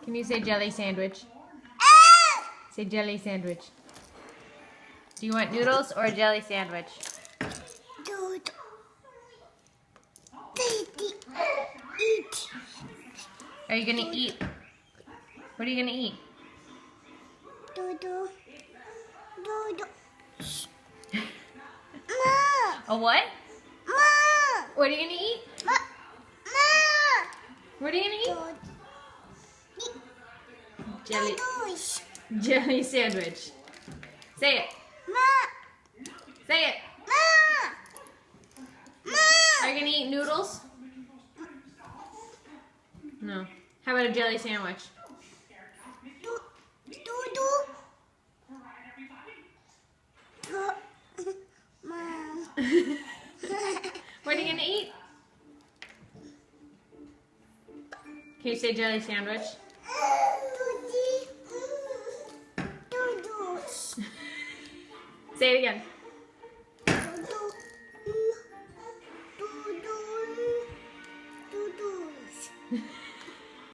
Can you say jelly sandwich? Say jelly sandwich. Do you want noodles or a jelly sandwich? Dude. Eat. Are you gonna eat? What are you gonna eat? Dodo. A what? Ma. What are you gonna eat? Ma. What are you gonna eat? Jelly. Doodles. Jelly sandwich. Say it. Ma. Say it. Ma. Are you gonna eat noodles? No. How about a jelly sandwich? What are you gonna eat? Can you say jelly sandwich? Say it again. Doodles.